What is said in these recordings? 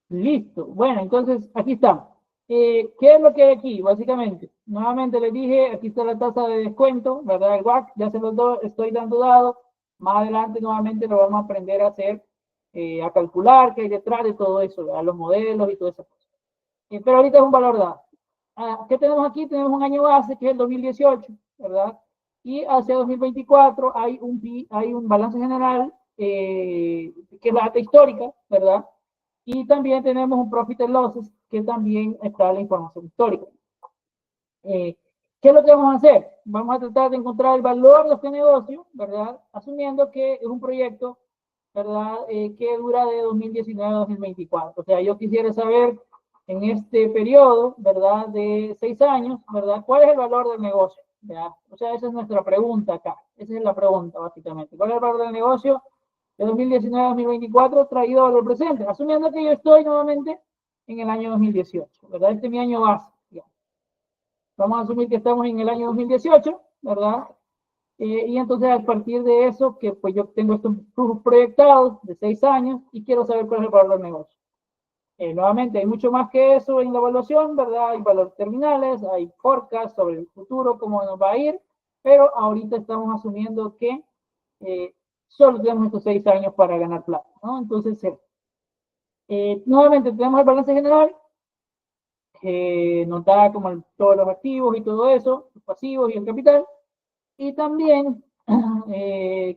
Listo. Bueno, entonces aquí está. ¿Qué es lo que hay aquí? Básicamente, nuevamente les dije, aquí está la tasa de descuento, ¿verdad? El WAC, ya se los estoy dando dado. Más adelante nuevamente lo vamos a aprender a hacer, a calcular qué hay detrás de todo eso, ¿verdad? Los modelos y todo eso. Pero ahorita es un valor dado. ¿Qué tenemos aquí? Tenemos un año base que es el 2018, ¿verdad? Y hacia 2024 hay un balance general, que es la data histórica, ¿verdad? Y también tenemos un profit and losses, que también está la información histórica. Eh, ¿Qué es lo que vamos a hacer? Vamos a tratar de encontrar el valor de este negocio, ¿verdad? Asumiendo que es un proyecto, ¿verdad? Que dura de 2019 a 2024. O sea, yo quisiera saber en este periodo, ¿verdad? De 6 años, ¿verdad? ¿Cuál es el valor del negocio? ¿Verdad? O sea, esa es nuestra pregunta acá. Esa es la pregunta, básicamente. ¿Cuál es el valor del negocio de 2019 a 2024 traído al presente? Asumiendo que yo estoy nuevamente en el año 2018, ¿verdad? Este es mi año base. Vamos a asumir que estamos en el año 2018, ¿verdad? Y entonces a partir de eso, que pues yo tengo estos flujos proyectados de 6 años y quiero saber cuál es el valor del negocio. Nuevamente, hay mucho más que eso en la evaluación, ¿verdad? Hay valores terminales, hay forecast sobre el futuro, cómo nos va a ir, pero ahorita estamos asumiendo que solo tenemos estos 6 años para ganar plata, ¿no? Entonces, nuevamente tenemos el balance general, que nos da como todos los activos y todo eso, los pasivos y el capital, y también,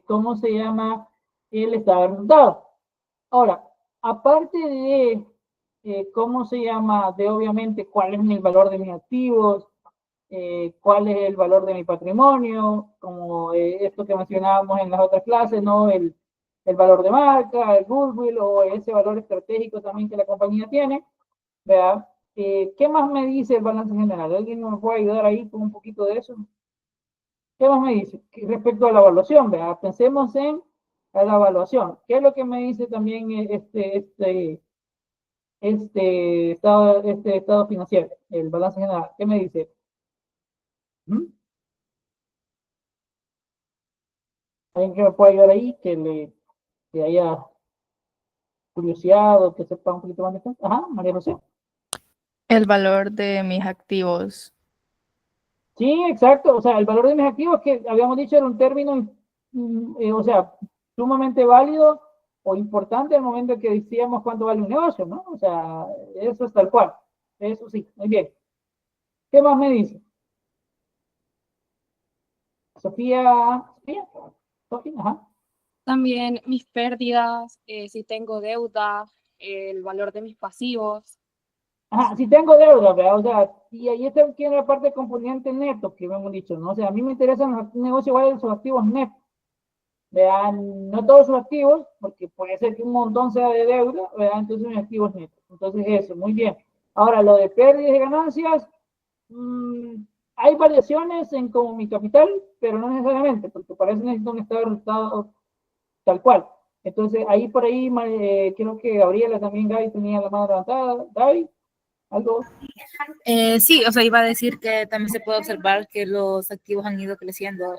¿cómo se llama? El estado de resultados. Ahora, aparte de, ¿cómo se llama? De obviamente cuál es el valor de mis activos, cuál es el valor de mi patrimonio, como esto que mencionábamos en las otras clases, ¿no? El valor de marca, el goodwill o ese valor estratégico también que la compañía tiene, ¿verdad? ¿Qué más me dice el balance general? ¿Alguien me puede ayudar ahí con un poquito de eso? ¿Qué más me dice? Respecto a la evaluación, ¿verdad? Pensemos en la evaluación. ¿Qué es lo que me dice también este estado financiero, el balance general? ¿Qué me dice? ¿Mm? ¿Alguien que me pueda ayudar ahí? Que haya curiosidad o que sepa un poquito más de esto. Ajá, María José. El valor de mis activos. Sí, exacto. O sea, el valor de mis activos, que habíamos dicho, era un término, o sea, sumamente válido o importante al momento que decíamos cuánto vale un negocio, ¿no? O sea, eso es tal cual. Eso sí, muy bien. ¿Qué más me dice? Sofía, Sofía, Sofía, ajá. También mis pérdidas, si tengo deuda, el valor de mis pasivos. Ajá, si tengo deuda, ¿verdad? O sea, y ahí está tiene la parte de componente neto que hemos dicho, ¿no? O sea, a mí me interesan los negocios igual de sus activos netos. Vean, no todos sus activos, porque puede ser que un montón sea de deuda, vean, entonces mis activos netos. Entonces eso, muy bien. Ahora, lo de pérdidas y ganancias, mmm, hay variaciones en como mi capital, pero no necesariamente, porque para eso necesito un estado de resultado tal cual. Entonces, ahí por ahí, creo que Gabriela también, Gaby tenía la mano levantada. Gaby, algo. Sí, o sea, iba a decir que también se puede observar que los activos han ido creciendo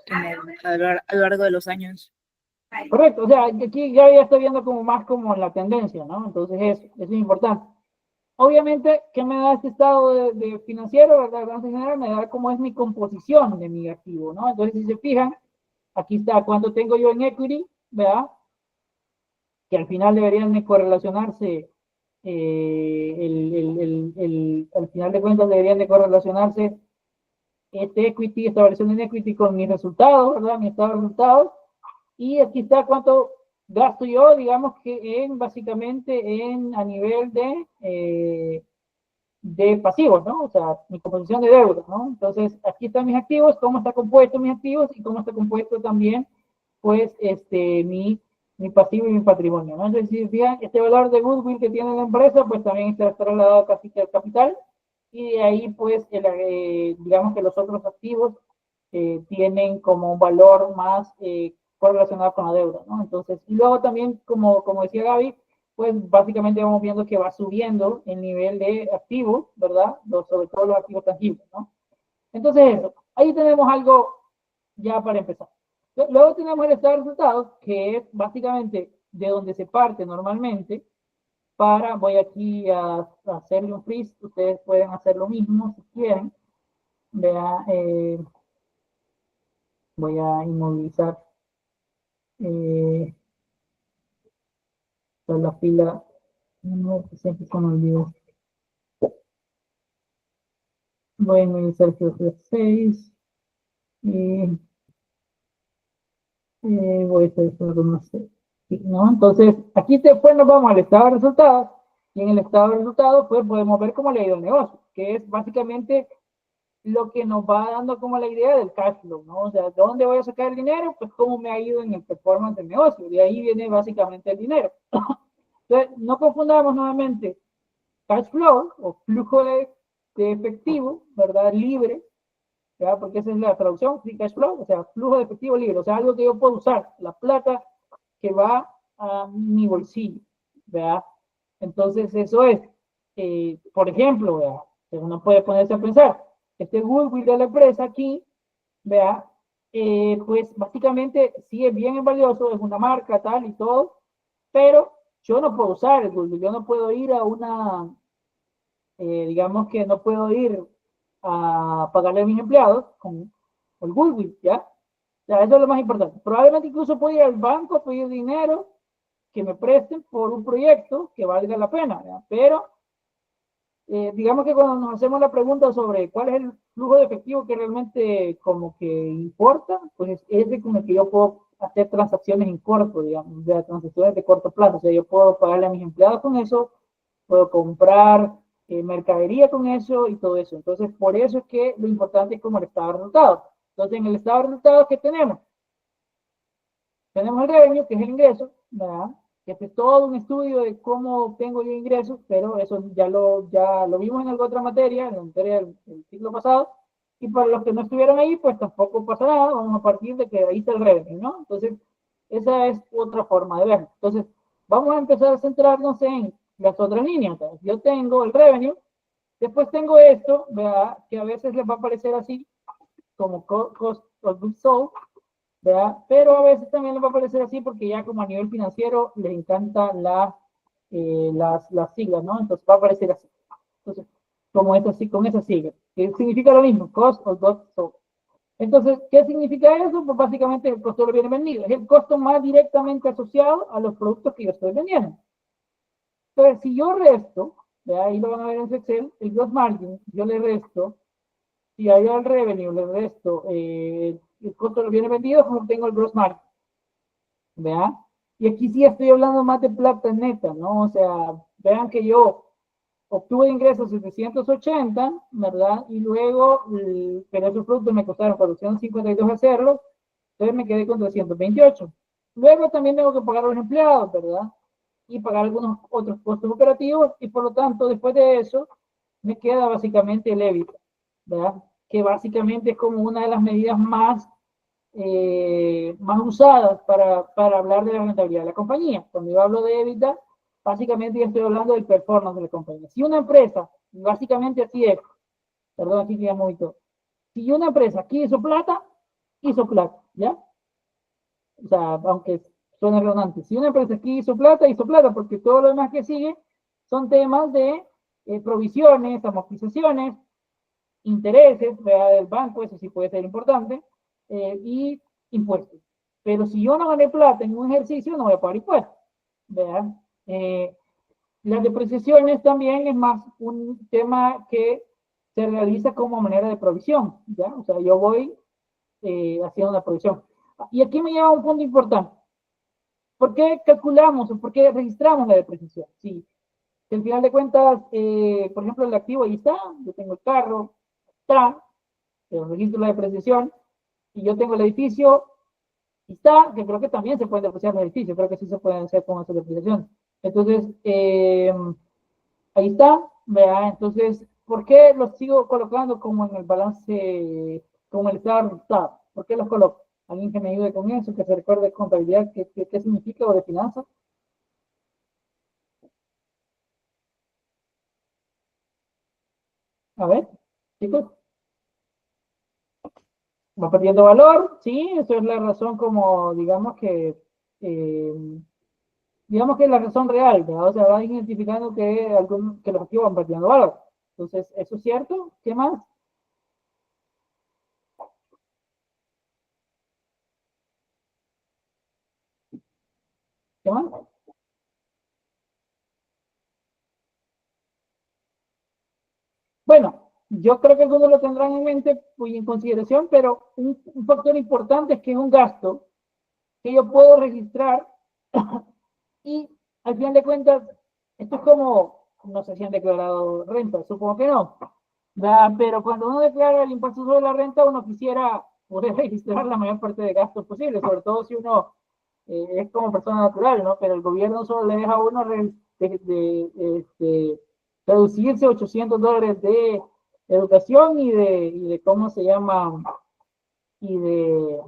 a lo largo de los años. Correcto, o sea, aquí ya estoy viendo como más como la tendencia, ¿no? Entonces eso es importante. Obviamente, ¿qué me da este estado de financiero, verdad? Balance general, me da cómo es mi composición de mi activo, ¿no? Entonces, si se fijan, aquí está cuánto tengo yo en equity, ¿verdad? Que al final deberían de correlacionarse, al final de cuentas deberían de correlacionarse este equity, esta variación en equity con mis resultados, ¿verdad? Mi estado de resultados. Y aquí está cuánto gasto yo, digamos que básicamente a nivel de pasivos, ¿no? O sea, mi composición de deuda, ¿no? Entonces, aquí están mis activos, cómo está compuesto mis activos y cómo está compuesto también, pues, mi pasivo y mi patrimonio, ¿no? Entonces, si fijan, este valor de goodwill que tiene la empresa, pues también está trasladado casi al capital y de ahí, pues, digamos que los otros activos tienen como un valor más correlacionado con la deuda, ¿no? Entonces, y luego también, como decía Gaby, pues básicamente vamos viendo que va subiendo el nivel de activos, ¿verdad? Sobre todo los activos tangibles, ¿no? Entonces, eso, ahí tenemos algo ya para empezar. Luego tenemos el estado de resultados, que es básicamente de donde se parte normalmente voy aquí a hacerle un freeze, ustedes pueden hacer lo mismo si quieren. Vea, voy a inmovilizar toda la fila, no, siempre se me olvidó. Voy a inmovilizar el fila 6 y voy a hacer esto, no sé. ¿No? Entonces, aquí después nos vamos al estado de resultados, y en el estado de resultados pues podemos ver cómo le ha ido el negocio, que es básicamente lo que nos va dando como la idea del cash flow, ¿no? O sea, ¿de dónde voy a sacar el dinero? Pues cómo me ha ido en el performance del negocio, de ahí viene básicamente el dinero. Entonces, no confundamos nuevamente cash flow o flujo de efectivo, ¿verdad? Libre, ¿verdad? Porque esa es la traducción, free cash flow, o sea, flujo de efectivo libre, o sea, algo que yo puedo usar, la plata que va a mi bolsillo, ¿verdad? Entonces, eso es, por ejemplo, ¿verdad? Uno puede ponerse a pensar, este goodwill de la empresa aquí, ¿verdad? Pues básicamente sí es bien valioso, es una marca tal y todo, pero yo no puedo usar el goodwill, yo no puedo ir a una, digamos que no puedo ir a pagarle a mis empleados con el goodwill, ¿ya? O sea, eso es lo más importante. Probablemente incluso puedo ir al banco a pedir dinero que me presten por un proyecto que valga la pena, ¿ya? Pero digamos que cuando nos hacemos la pregunta sobre cuál es el flujo de efectivo que realmente como que importa, pues es ese con el que yo puedo hacer transacciones en corto, digamos, de transacciones de corto plazo. O sea, yo puedo pagarle a mis empleados con eso, puedo comprar mercadería con eso y todo eso. Entonces, por eso es que lo importante es como el estado de resultados. Entonces, en el estado de resultados, ¿qué tenemos? Tenemos el revenue, que es el ingreso, ¿verdad? Que es todo un estudio de cómo obtengo yo ingresos, pero eso ya lo vimos en alguna otra materia, en la materia del ciclo pasado, y para los que no estuvieron ahí, pues tampoco pasa nada, vamos a partir de que ahí está el revenue, ¿no? Entonces, esa es otra forma de verlo. Entonces, vamos a empezar a centrarnos en las otras líneas. Yo tengo el revenue, después tengo esto, ¿verdad? Que a veces les va a aparecer así, como cost of goods sold, ¿verdad? Pero a veces también les va a aparecer así porque ya como a nivel financiero les encanta las siglas, ¿no? Entonces va a aparecer así. Entonces, como es así, con esas siglas, que significa lo mismo, cost of goods sold. Entonces, ¿qué significa eso? Pues básicamente el costo de los bienes vendidos. Es el costo más directamente asociado a los productos que yo estoy vendiendo. Entonces, si yo resto, ¿verdad? Ahí lo van a ver en su Excel, el gross margin, yo le resto, si hay al revenue, le resto el costo de los bienes vendidos, como tengo el gross margin. ¿Vea? Y aquí sí estoy hablando más de plata neta, ¿no? O sea, vean que yo obtuve ingresos de 780, ¿verdad? Y luego, pero esos productos me costaron 452 hacerlos, entonces me quedé con 328. Luego también tengo que pagar a los empleados, ¿verdad? Y pagar algunos otros costos operativos, y por lo tanto, después de eso, me queda básicamente el EBITDA, ¿verdad? Que básicamente es como una de las medidas más usadas para hablar de la rentabilidad de la compañía. Cuando yo hablo de EBITDA, básicamente yo estoy hablando del performance de la compañía. Si una empresa, básicamente así es, perdón, aquí queda muy todo. Si una empresa aquí hizo plata, ¿ya? O sea, aunque suene redundante, si una empresa aquí hizo plata, porque todo lo demás que sigue son temas de provisiones, amortizaciones, intereses, ¿verdad? Del banco, eso sí puede ser importante, y impuestos. Pero si yo no gané plata en un ejercicio, no voy a pagar impuestos, ¿verdad? Las depreciaciones también es más un tema que se realiza como manera de provisión, ¿ya? O sea, yo voy haciendo una provisión. Y aquí me lleva a un punto importante. ¿Por qué calculamos o por qué registramos la depreciación? Sí, si al final de cuentas, por ejemplo, el activo ahí está, yo tengo el carro, está, pero registro la depreciación, y yo tengo el edificio, y está, que creo que también se puede depreciar el edificio, creo que sí se pueden hacer con esa depreciación. Entonces, ahí está, ¿verdad? Entonces, ¿por qué los sigo colocando como en el balance, como el estado de resultados? ¿Por qué los coloco? Alguien que me ayude con eso, que se recuerde de contabilidad, qué significa, o de finanzas. A ver, chicos, va perdiendo valor, sí, eso es la razón como, digamos que, digamos que es la razón real, ¿verdad? O sea, va identificando que los activos van perdiendo valor. Entonces, ¿eso es cierto? ¿Qué más? ¿Qué más? Bueno, yo creo que algunos lo tendrán en mente y en consideración, pero un factor importante es que es un gasto que yo puedo registrar y al final de cuentas, esto es como, no sé si han declarado renta, supongo que no, ¿verdad? Pero cuando uno declara el impuesto sobre la renta, uno quisiera poder registrar la mayor parte de gastos posible, sobre todo si uno es como persona natural, ¿no? Pero el gobierno solo le deja a uno reducirse $800 de educación y de ¿cómo se llama? Y de,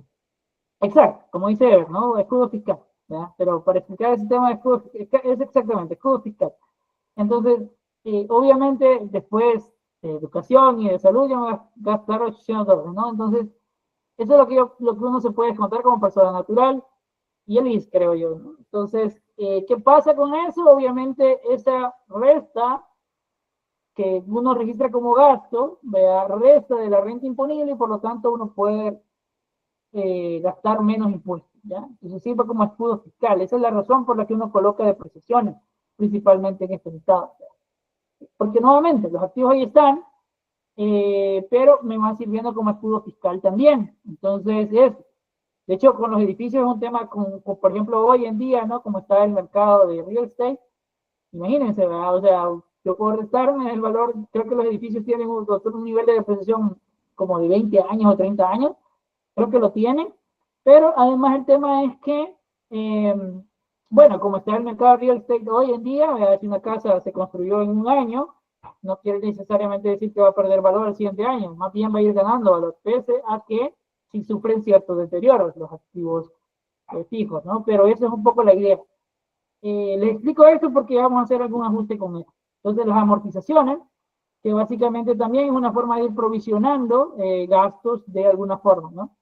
exacto, como dice Ever, ¿no? Escudo fiscal, ¿ya? Pero para explicar ese tema de escudo, es exactamente, escudo fiscal. Entonces, obviamente, después de educación y de salud, yo me voy a gastar $800, ¿no? Entonces, eso es lo que uno se puede descontar como persona natural y el IS, creo yo, ¿no? Entonces, ¿qué pasa con eso? Obviamente, esa resta que uno registra como gasto, ¿verdad? Resta de la renta imponible y por lo tanto uno puede gastar menos impuestos, ¿ya? Entonces sirve como escudo fiscal. Esa es la razón por la que uno coloca depreciaciones, principalmente en estos estados. Porque nuevamente, los activos ahí están, pero me van sirviendo como escudo fiscal también. Entonces, de hecho, con los edificios es un tema, por ejemplo, hoy en día, ¿no? Como está el mercado de real estate, imagínense, ¿verdad? O sea, yo puedo restarme el valor, creo que los edificios tienen un nivel de depreciación como de 20 años o 30 años, creo que lo tienen, pero además el tema es que, bueno, como está el mercado de real estate hoy en día, si una casa se construyó en un año, no quiere necesariamente decir que va a perder valor el siguiente año, más bien va a ir ganando valor, pese a que si sufren ciertos deterioros los activos fijos, ¿no? Pero esa es un poco la idea. Les explico esto porque vamos a hacer algún ajuste con esto. Entonces, las amortizaciones, que básicamente también es una forma de ir provisionando gastos de alguna forma, ¿no?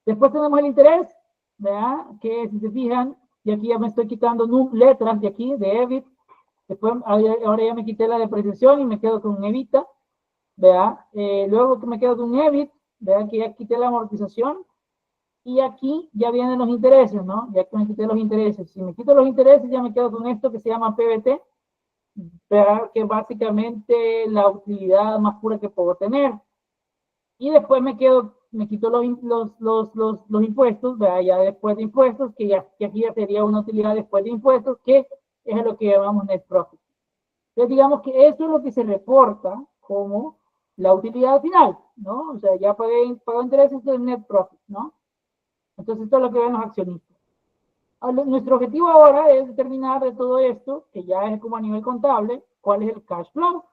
Después tenemos el interés, ¿verdad? Que si se fijan, y aquí ya me estoy quitando letras de aquí, de EBIT. Después, ahora ya me quité la depreciación y me quedo con evita, ¿verdad? Luego que me quedo con EBIT, ¿verdad? Que ya quité la amortización. Y aquí ya vienen los intereses, ¿no? Ya que me quité los intereses. Si me quito los intereses, ya me quedo con esto que se llama PBT, ¿verdad? Que es básicamente la utilidad más pura que puedo tener. Y después me quito los impuestos, ¿verdad? Ya después de impuestos, que aquí ya sería una utilidad después de impuestos, que es lo que llamamos net profit. Entonces, digamos que eso es lo que se reporta como la utilidad final, ¿no? O sea, ya pagué intereses del net profit, ¿no? Entonces, esto es lo que ven los accionistas. Nuestro objetivo ahora es determinar de todo esto, que ya es como a nivel contable, cuál es el cash flow,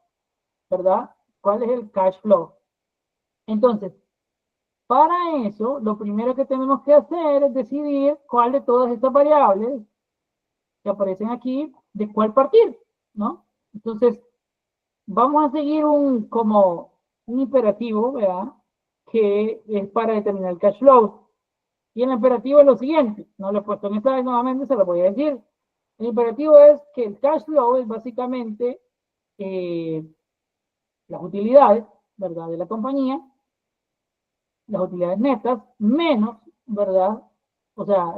¿verdad? ¿Cuál es el cash flow? Entonces, para eso, lo primero que tenemos que hacer es decidir cuál de todas estas variables que aparecen aquí, de cuál partir, ¿no? Entonces, vamos a seguir como un imperativo, ¿verdad? Que es para determinar el cash flow. Y el imperativo es lo siguiente, no lo he puesto en esta vez nuevamente, se lo voy a decir. El imperativo es que el cash flow es básicamente las utilidades, ¿verdad? De la compañía, las utilidades netas, menos, ¿verdad? O sea,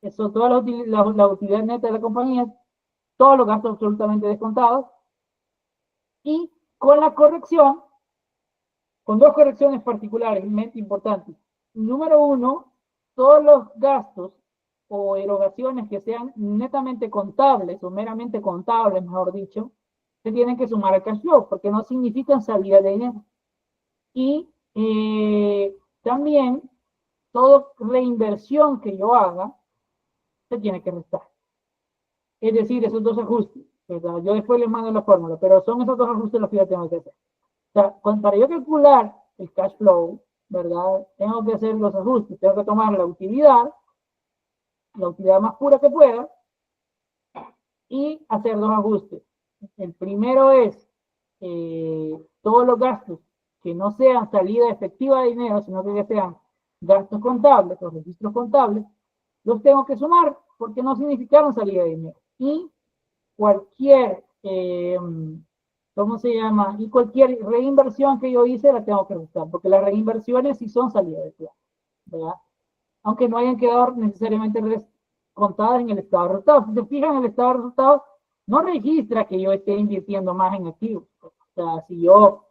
eso, todas las utilidades netas de la compañía, todos los gastos absolutamente descontados, y con la corrección, con dos correcciones particularmente importantes. Número uno, todos los gastos o erogaciones que sean netamente contables o meramente contables, mejor dicho, se tienen que sumar al cash flow, porque no significan salida de dinero. Y también toda reinversión que yo haga se tiene que restar. Es decir, esos dos ajustes, ¿verdad? Yo después les mando la fórmula, pero son esos dos ajustes los que yo tengo que hacer. O sea, para yo calcular el cash flow, ¿verdad? Tengo que hacer los ajustes, tengo que tomar la utilidad más pura que pueda, y hacer dos ajustes. El primero es todos los gastos que no sean salida efectiva de dinero, sino que sean gastos contables o registros contables, los tengo que sumar porque no significaron salida de dinero. Y cualquier, ¿cómo se llama? Y cualquier reinversión que yo hice la tengo que ajustar, porque las reinversiones sí son salida de plata, ¿verdad? Aunque no hayan quedado necesariamente contadas en el estado de resultados. Si se fijan en el estado de resultados, no registra que yo esté invirtiendo más en activos. O sea, si yo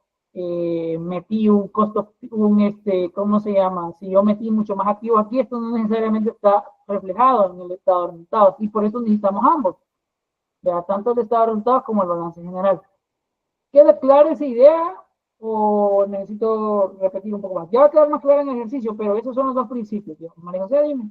metí un costo, ¿cómo se llama? Si yo metí mucho más activos aquí, esto no necesariamente está reflejado en el estado de resultados. Y por eso necesitamos ambos. ¿Verdad? Tanto el estado de resultados como el balance general. ¿Queda clara esa idea o necesito repetir un poco más? Ya va a quedar más clara en el ejercicio, pero esos son los dos principios. María José, dime.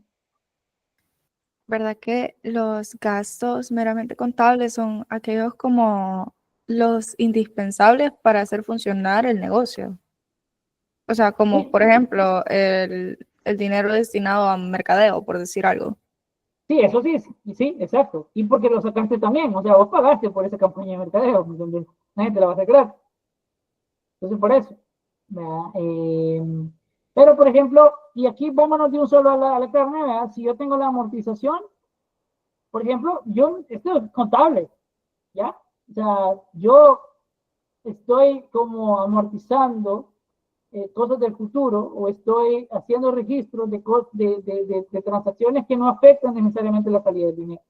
¿Verdad que los gastos meramente contables son aquellos como los indispensables para hacer funcionar el negocio? O sea, como Sí, por ejemplo el dinero destinado a mercadeo, por decir algo. sí, eso sí, sí, exacto. Y porque lo sacaste también, o sea, vos pagaste por esa campaña de mercadeo, ¿me entiendes? Nadie te la va a hacer gratis. Entonces, por eso. ¿Verdad? Pero, por ejemplo, y aquí vámonos de un solo a la carne, ¿verdad? Si yo tengo la amortización, por ejemplo, esto es contable, ¿ya? O sea, yo estoy como amortizando cosas del futuro o estoy haciendo registros de transacciones que no afectan necesariamente la salida del dinero.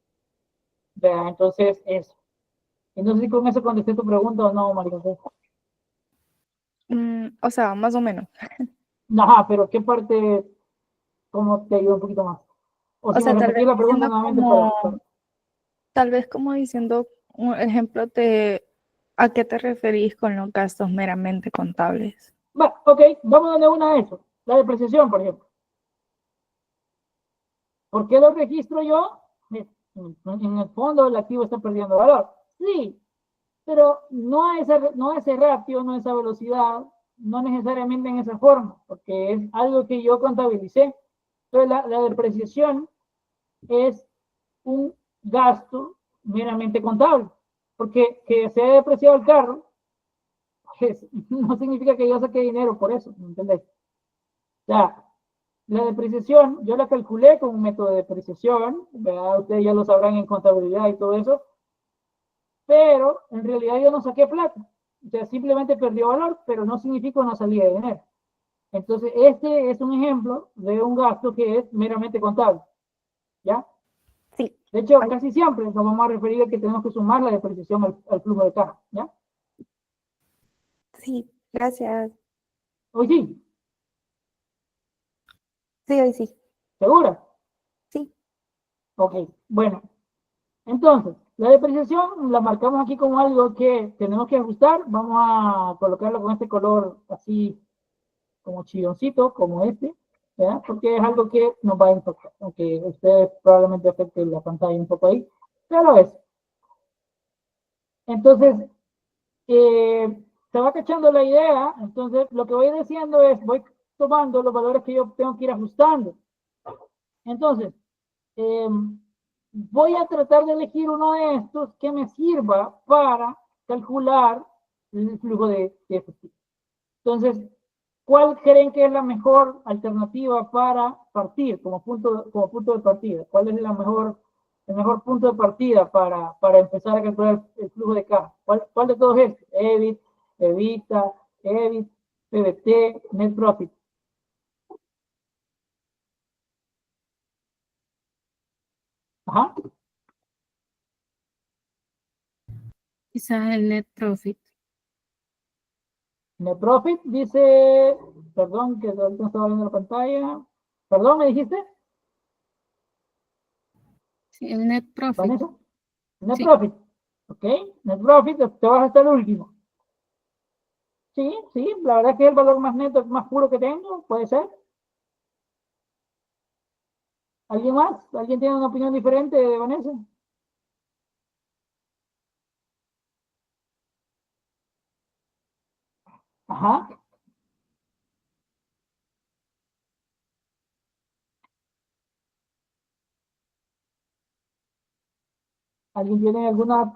¿Verdad? Entonces, eso. Entonces, si con eso contesté tu pregunta o no, María José. O sea, más o menos. Ajá, pero ¿qué parte, cómo te ayuda un poquito más? O O si me sea, repetís la pregunta nuevamente tal vez como diciendo un ejemplo de a qué te referís con los gastos meramente contables. Va, ok, vamos a darle una a eso. La depreciación, por ejemplo. ¿Por qué lo registro yo? En el fondo el activo está perdiendo valor. Sí, pero no a ese ratio, no a esa velocidad, no necesariamente en esa forma, porque es algo que yo contabilicé. Entonces la depreciación es un gasto meramente contable, porque que se haya depreciado el carro, pues, no significa que yo saque dinero por eso, ¿me entendés? O sea, la depreciación, yo la calculé con un método de depreciación, ¿verdad? Ustedes ya lo sabrán en contabilidad y todo eso, pero en realidad yo no saqué plata. O sea, simplemente perdió valor, pero no significa una salida de dinero. Entonces, este es un ejemplo de un gasto que es meramente contable, ¿ya? Sí. De hecho, casi siempre nos vamos a referir a que tenemos que sumar la depreciación al flujo de caja, ¿ya? Sí, gracias. Hoy sí, Sí, hoy sí. ¿segura? Sí. Ok, bueno, entonces, la depreciación la marcamos aquí como algo que tenemos que ajustar. Vamos a colocarlo con este color así como chilloncito, como este, ¿ya? Porque es algo que nos va a impactar, aunque ustedes probablemente afecte la pantalla un poco ahí, pero es. Entonces, se va cachando la idea, entonces lo que voy diciendo es, voy tomando los valores que yo tengo que ir ajustando. Entonces, eh, voy a tratar de elegir uno de estos que me sirva para calcular el flujo de efectivo. Entonces, ¿cuál creen que es la mejor alternativa para partir como punto de partida? ¿Cuál es el mejor punto de partida para empezar a calcular el flujo de caja? ¿Cuál de todos estos? EBIT, EBITDA, EBIT, PBT, Net Profit. Ajá. Quizás el net profit. Net Profit dice, perdón, que ahorita no estaba viendo la pantalla. Perdón, ¿me dijiste, Sí, el net profit. Vanessa? Net Sí. Profit. Ok, Net Profit, te vas hasta el último. Sí, sí, la verdad es que es el valor más neto, más puro que tengo, puede ser. ¿Alguien más? ¿Alguien tiene una opinión diferente de Vanessa? Ajá. ¿Alguien tiene alguna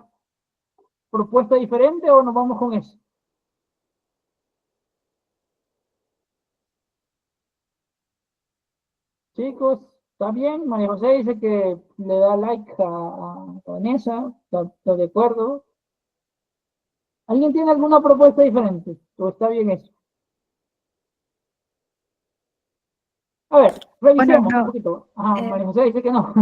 propuesta diferente o nos vamos con eso? Chicos, Está bien, María José dice que le da like a Vanessa, está de acuerdo. ¿Alguien tiene alguna propuesta diferente? ¿O está bien eso? A ver, Bueno, revisemos un no. poquito. Ajá, eh, María José dice que no.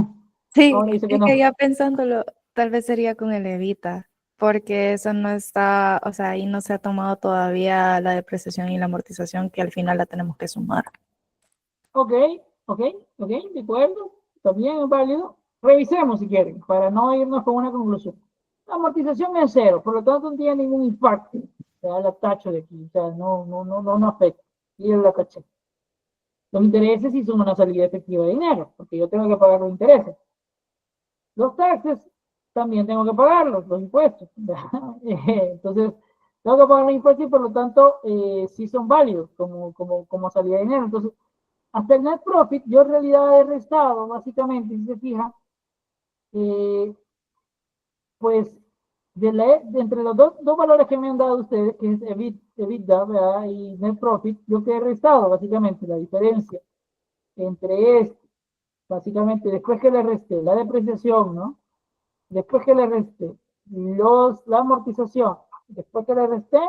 sí, Ahora dice que es que no. ya pensándolo, tal vez sería con el Evita, porque eso no está, o sea, ahí no se ha tomado todavía la depreciación y la amortización que al final la tenemos que sumar. Ok, ok, ok, de acuerdo. También es válido. Revisemos si quieren, para no irnos con una conclusión. La amortización es cero, por lo tanto no tiene ningún impacto. O sea, la tacho de aquí, o sea, no afecta. Y la taché. Los intereses sí son una salida efectiva de dinero, porque yo tengo que pagar los intereses. Los taxes también tengo que pagarlos, los impuestos. Entonces, tengo que pagar los impuestos y por lo tanto sí son válidos como salida de dinero. Entonces, hasta el net profit, yo en realidad he restado, básicamente, si se fija, eh, pues de entre los dos valores que me han dado ustedes, que es EBITDA, ¿verdad? Y net profit, yo que he restado, básicamente, la diferencia entre este, básicamente, después que le resté la depreciación, ¿no? Después que le resté la amortización, después que le resté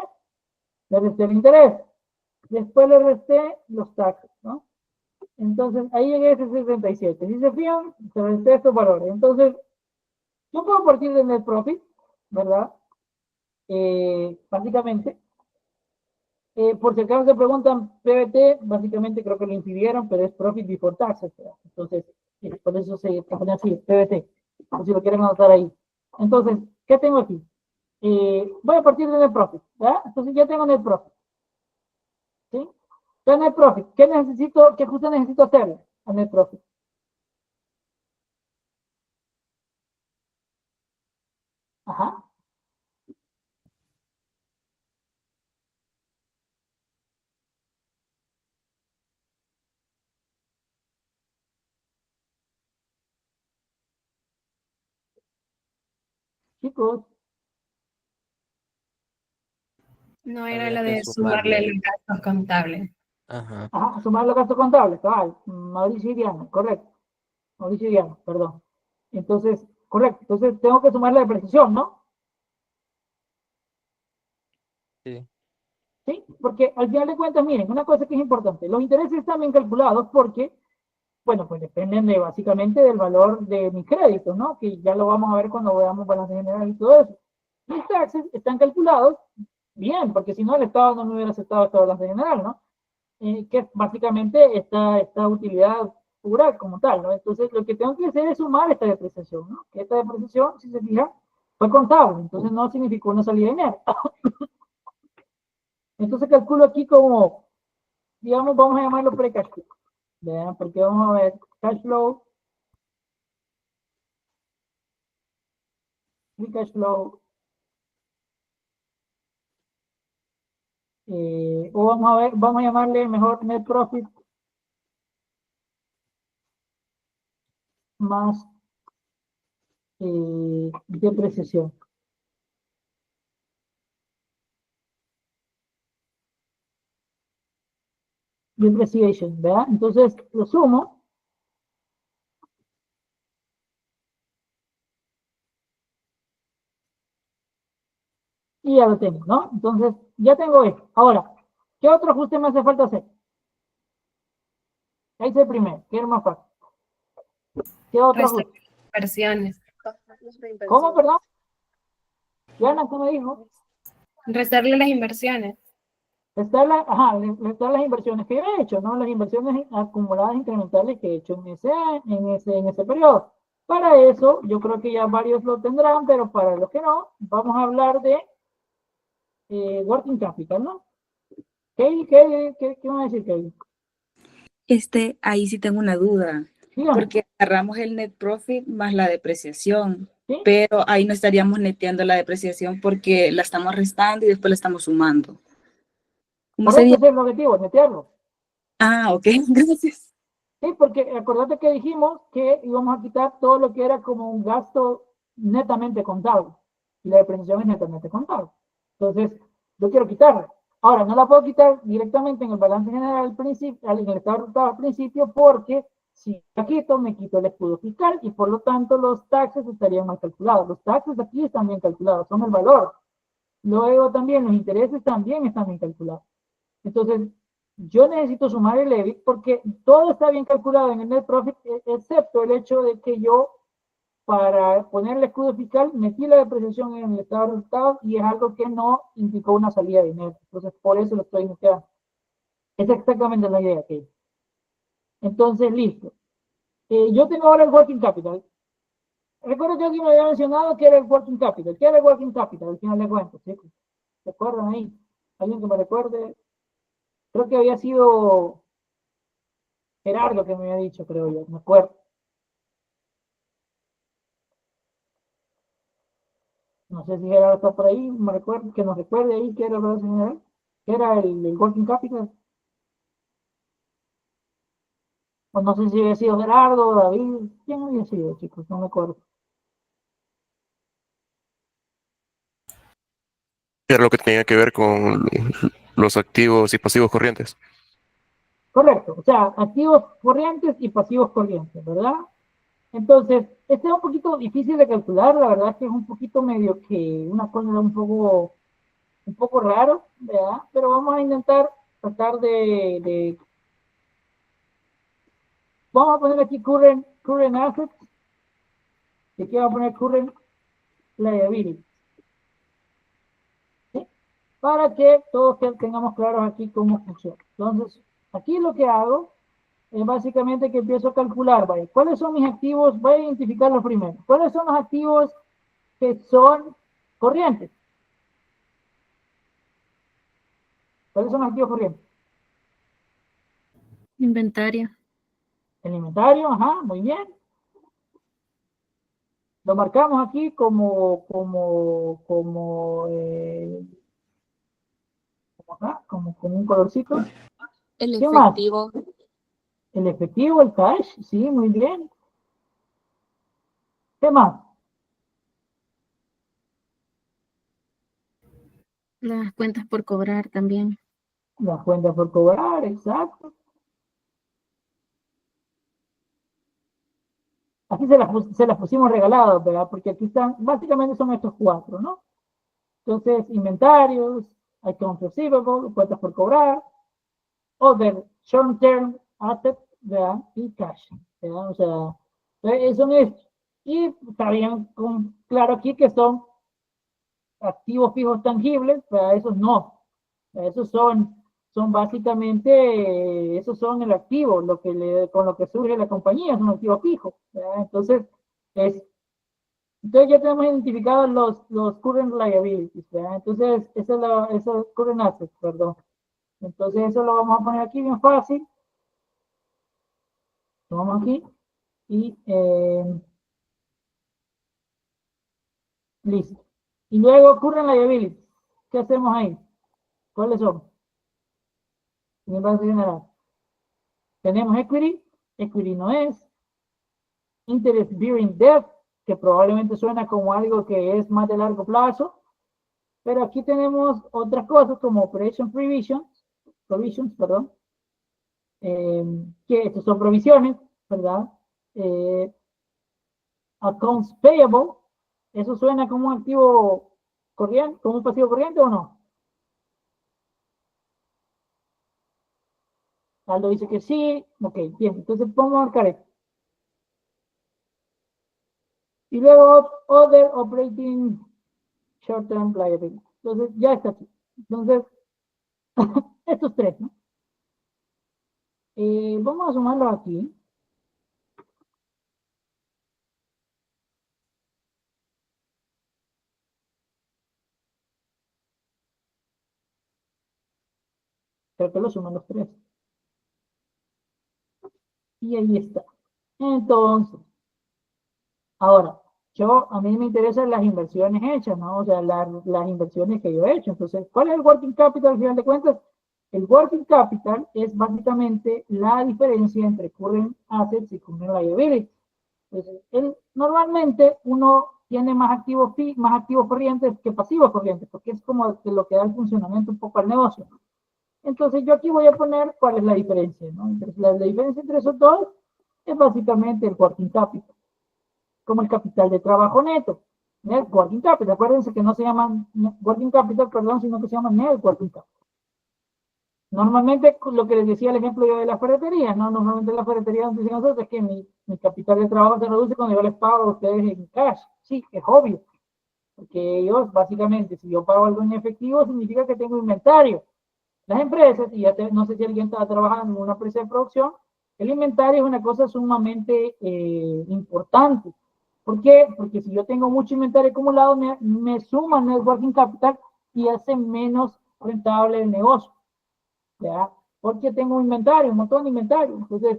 el interés, después le resté los taxes, ¿no? Entonces, ahí llegué a ese 67. Si se fijan, se resté estos valores. Entonces, yo puedo partir del net profit, ¿verdad? Básicamente, por si acaso se preguntan, PBT, básicamente creo que lo impidieron, pero es profit before taxes, ¿verdad? Entonces, por eso se pone así, PBT, por si lo quieren anotar ahí. Entonces, ¿qué tengo aquí? Voy a partir de net profit, ¿verdad? Entonces ya tengo net profit, ¿sí? ¿Qué net profit? ¿Qué necesito, qué ajuste necesito hacer a net profit? Ajá, chicos, No era Había la que de sumarle sumarle. el gasto contable. Ajá. ajá, sumar los gastos contables, cabal, Mauricio Iriano, correcto, Mauricio Iriano, perdón. Entonces, correcto, entonces tengo que sumar la depreciación, ¿no? Sí. ¿Sí? Porque al final de cuentas, miren, una cosa que es importante, los intereses están bien calculados porque, bueno, pues dependen de básicamente del valor de mis créditos, ¿no? Que ya lo vamos a ver cuando veamos balance general y todo eso. Mis taxes están calculados bien, porque si no el Estado no me hubiera aceptado esta balance general, ¿no? Que es básicamente esta utilidad pura como tal, ¿no? Entonces lo que tengo que hacer es sumar esta depreciación, ¿no? Que esta depreciación, si se fija, fue contable, entonces no significó una salida de dinero. Entonces calculo aquí como, digamos, vamos a llamarlo pre-cash flow, ¿verdad? Porque vamos a ver cash flow, pre-cash flow, o vamos a ver, vamos a llamarle mejor net profit más depreciación. Depreciation, ¿verdad? Entonces lo sumo. Y ya lo tengo, ¿no? Entonces, ya tengo esto. Ahora, ¿qué otro ajuste me hace falta hacer? Ahí es el primero, que es más fácil. ¿Qué otro Restar ajuste? inversiones. ¿Cómo, perdón? Diana, ¿qué me dijo? Restarle las inversiones. Restar, restar las inversiones que he hecho, ¿no? Las inversiones acumuladas incrementales que he hecho en ese periodo. Para eso, yo creo que ya varios lo tendrán, pero para los que no, vamos a hablar de working capital, ¿no? ¿Qué van a decir, Kevin? Ahí sí tengo una duda, Dígame, porque agarramos el net profit más la depreciación, ¿sí? pero ahí no estaríamos neteando la depreciación porque la estamos restando y después la estamos sumando. ¿Cómo Correcto, sería? ese es el objetivo, netearlo. Ah, ok, gracias. Sí, porque acordate que dijimos que íbamos a quitar todo lo que era como un gasto netamente contable. Y la depreciación es netamente contable. Entonces, yo quiero quitarla. Ahora, no la puedo quitar directamente en el balance general al principio, en el estado de resultados al principio, porque Si la quito, me quito el escudo fiscal y por lo tanto los taxes estarían mal calculados. Los taxes aquí están bien calculados, son el valor. Luego también los intereses también están bien calculados. Entonces, yo necesito sumar el EBIT porque todo está bien calculado en el net profit, excepto el hecho de que yo, para poner el escudo fiscal, metí la depreciación en el estado de resultados y es algo que no indicó una salida de dinero. Entonces, por eso lo estoy iniciando. Esa es exactamente la idea que hice. Entonces, listo. Yo tengo ahora el working capital. Recuerdo que alguien me había mencionado que era el working capital. ¿Qué era el working capital? Al final de cuentas, chicos. ¿Se acuerdan ahí? ¿Alguien que me recuerde? Creo que había sido Gerardo que me había dicho, creo yo. Me acuerdo. No sé si Gerardo está por ahí. Me recuerdo, que nos recuerde ahí qué era el balance general. ¿Qué era el working capital? O no sé si había sido Gerardo o David. ¿Quién había sido, chicos? No me acuerdo. Era lo que tenía que ver con los activos y pasivos corrientes. Correcto. O sea, activos corrientes y pasivos corrientes, ¿verdad? Entonces, este es un poquito difícil de calcular, la verdad es que es un poquito medio que una cosa un poco raro, ¿verdad? Pero vamos a intentar tratar vamos a poner aquí current assets, y aquí vamos a poner current liability, ¿sí? Para que todos tengamos claros aquí cómo funciona. Entonces, aquí lo que hago es básicamente que empiezo a calcular, vaya, ¿cuáles son mis activos? Voy a identificarlos primero. ¿Cuáles son los activos que son corrientes? ¿Cuáles son los activos corrientes? Inventario. El inventario, ajá, muy bien. Lo marcamos aquí como un colorcito. El ¿Qué más? efectivo, El efectivo, el cash, sí, muy bien. ¿Qué más? Las cuentas por cobrar también. Las cuentas por cobrar, exacto. Aquí se las pusimos regaladas, ¿verdad? Porque aquí están, básicamente son estos cuatro, ¿no? Entonces, inventarios, accounts receivable, cuentas por cobrar, other short-term assets, ¿verdad? Y cash, ¿verdad? O sea, son estos. Y está bien claro aquí que son activos fijos tangibles, ¿verdad? Esos no. Esos son básicamente, esos son el activo, con lo que surge la compañía, es un activo fijo, ¿verdad? Entonces, entonces ya tenemos identificados los current liabilities, ¿verdad? Entonces, eso es current assets, perdón. Entonces, eso lo vamos a poner aquí bien fácil. Lo vamos aquí y listo. Y luego current liabilities. ¿Qué hacemos ahí? ¿Cuáles son? En el balance general. Tenemos equity no es. Interest bearing debt, que probablemente suena como algo que es más de largo plazo. Pero aquí tenemos otras cosas como operation provisions, perdón, que estos son provisiones, ¿verdad? Accounts payable, ¿eso suena como un activo corriente, como un pasivo corriente o no? Aldo dice que sí, ok, bien, entonces vamos a marcar esto. Y luego, other operating short-term liability. Entonces, ya está aquí. Entonces, estos tres, ¿no? Vamos a sumarlos aquí. Creo que lo suman los tres. Y ahí está. Entonces, ahora, a mí me interesan las inversiones hechas, ¿no? O sea, las inversiones que yo he hecho. Entonces, ¿cuál es el working capital al final de cuentas? El working capital es básicamente la diferencia entre current assets y current liabilities. Entonces, normalmente uno tiene más activos corrientes que pasivos corrientes, porque es como lo que da el funcionamiento un poco al negocio. Entonces, yo aquí voy a poner cuál es la diferencia, ¿no? Entonces, la diferencia entre esos dos es básicamente el working capital, como el capital de trabajo neto. Net working capital, acuérdense que no se llama working capital, perdón, sino que se llama net working capital. Normalmente, lo que les decía el ejemplo yo de la ferretería, ¿no? Normalmente la ferretería nos dicen nosotros es que mi capital de trabajo se reduce cuando yo les pago a ustedes en cash. Sí, es obvio. Porque ellos, básicamente, si yo pago algo en efectivo, significa que tengo inventario. Las empresas, y ya no sé si alguien está trabajando en una empresa de producción, el inventario es una cosa sumamente importante. ¿Por qué? Porque si yo tengo mucho inventario acumulado, me suma el net working capital y hace menos rentable el negocio. ¿Ya? Porque tengo un inventario, un montón de inventario. Entonces,